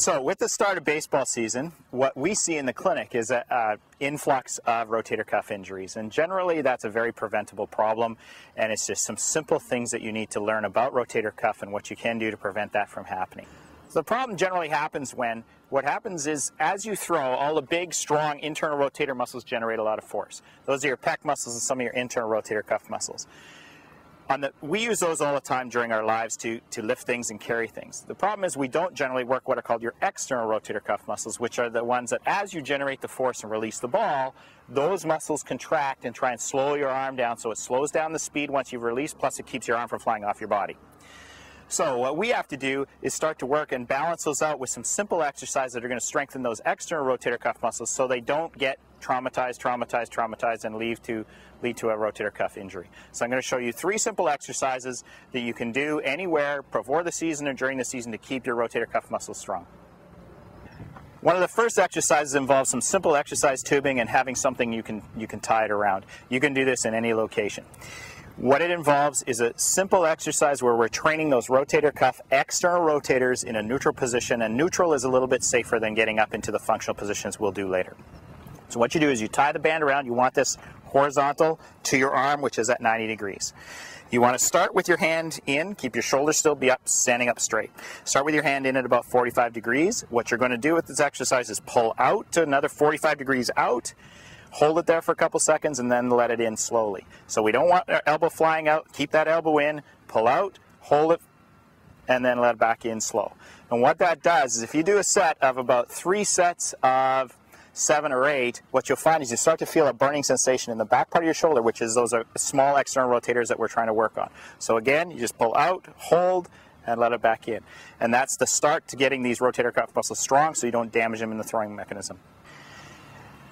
So with the start of baseball season, what we see in the clinic is an influx of rotator cuff injuries. And generally that's a very preventable problem, and it's just some simple things that you need to learn about rotator cuff and what you can do to prevent that from happening. So the problem generally happens when what happens is as you throw, all the big, strong internal rotator muscles generate a lot of force. Those are your pec muscles and some of your internal rotator cuff muscles. We use those all the time during our lives to lift things and carry things. The problem is we don't generally work what are called your external rotator cuff muscles, which are the ones that as you generate the force and release the ball, those muscles contract and try and slow your arm down, so it slows down the speed once you've released, plus it keeps your arm from flying off your body. So what we have to do is start to work and balance those out with some simple exercises that are going to strengthen those external rotator cuff muscles so they don't get traumatized, and lead to a rotator cuff injury. So I'm going to show you 3 simple exercises that you can do anywhere before the season or during the season to keep your rotator cuff muscles strong. One of the first exercises involves some simple exercise tubing and having something you can tie it around. You can do this in any location. What it involves is a simple exercise where we're training those rotator cuff external rotators in a neutral position, and neutral is a little bit safer than getting up into the functional positions we'll do later. So what you do is you tie the band around. You want this horizontal to your arm, which is at 90 degrees. You want to start with your hand in, keep your shoulders still, be up, standing up straight. Start with your hand in at about 45 degrees. What you're going to do with this exercise is pull out to another 45 degrees out, hold it there for a couple seconds, and then let it in slowly. So we don't want our elbow flying out. Keep that elbow in, pull out, hold it, and then let it back in slow. And what that does is if you do a set of about 3 sets of 7 or 8, what you'll find is you start to feel a burning sensation in the back part of your shoulder, which is those are small external rotators that we're trying to work on. So again, you just pull out, hold, and let it back in. And that's the start to getting these rotator cuff muscles strong so you don't damage them in the throwing mechanism.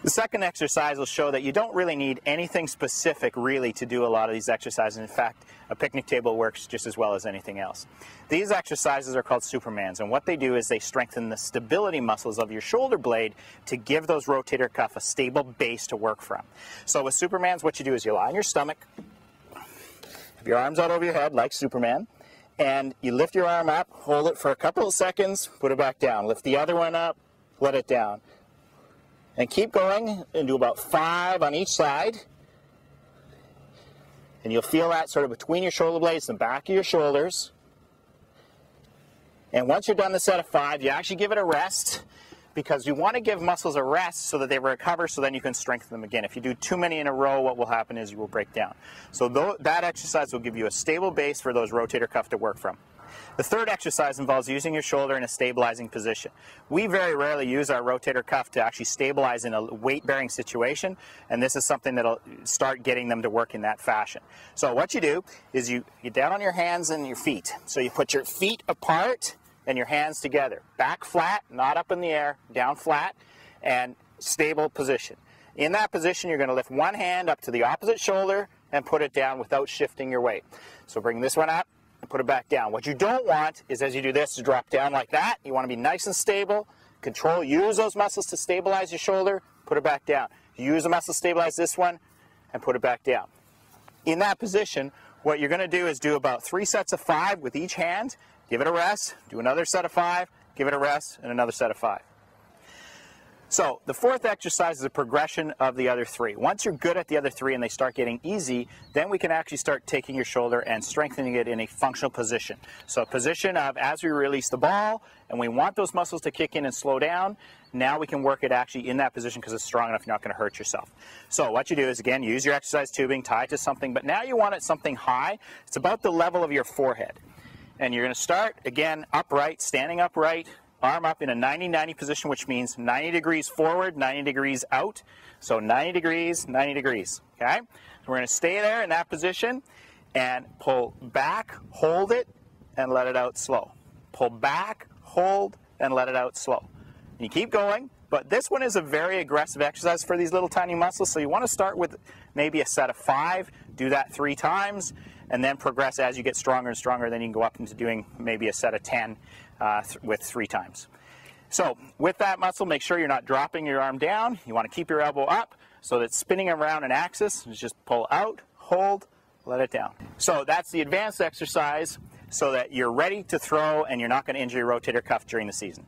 The second exercise will show that you don't really need anything specific really to do a lot of these exercises. In fact, a picnic table works just as well as anything else. These exercises are called Supermans, and what they do is they strengthen the stability muscles of your shoulder blade to give those rotator cuff a stable base to work from. So with Supermans, what you do is you lie on your stomach, have your arms out over your head like Superman, and you lift your arm up, hold it for a couple of seconds, put it back down. Lift the other one up, let it down. And keep going and do about 5 on each side. And you'll feel that sort of between your shoulder blades and the back of your shoulders. And once you're done the set of 5, you actually give it a rest, because you want to give muscles a rest so that they recover, so then you can strengthen them again. If you do too many in a row, what will happen is you will break down. So that exercise will give you a stable base for those rotator cuff to work from. The third exercise involves using your shoulder in a stabilizing position. We very rarely use our rotator cuff to actually stabilize in a weight-bearing situation, and this is something that'll start getting them to work in that fashion. So what you do is you get down on your hands and your feet. So you put your feet apart and your hands together. Back flat, not up in the air, down flat, and stable position. In that position, you're going to lift one hand up to the opposite shoulder and put it down without shifting your weight. So bring this one up and put it back down. What you don't want is as you do this to drop down like that. You want to be nice and stable. Control, use those muscles to stabilize your shoulder, put it back down. Use the muscle to stabilize this one and put it back down. In that position, what you're going to do is do about 3 sets of 5 with each hand. Give it a rest, do another set of 5, give it a rest, and another set of 5. So the fourth exercise is a progression of the other 3. Once you're good at the other 3 and they start getting easy, then we can actually start taking your shoulder and strengthening it in a functional position. So a position of as we release the ball and we want those muscles to kick in and slow down, now we can work it actually in that position because it's strong enough you're not going to hurt yourself. So what you do is, again, use your exercise tubing, tie it to something, but now you want it something high. It's about the level of your forehead. And you're going to start, again, upright, standing upright, arm up in a 90-90 position, which means 90 degrees forward, 90 degrees out. So 90 degrees, 90 degrees, okay? So we're going to stay there in that position and pull back, hold it, and let it out slow. Pull back, hold, and let it out slow. And you keep going, but this one is a very aggressive exercise for these little tiny muscles, so you want to start with maybe a set of 5, do that 3 times, and then progress as you get stronger and stronger. Then you can go up into doing maybe a set of 10 with 3 times. So with that muscle, make sure you're not dropping your arm down. You want to keep your elbow up so that it's spinning around an axis. Just pull out, hold, let it down. So that's the advanced exercise so that you're ready to throw and you're not going to injure your rotator cuff during the season.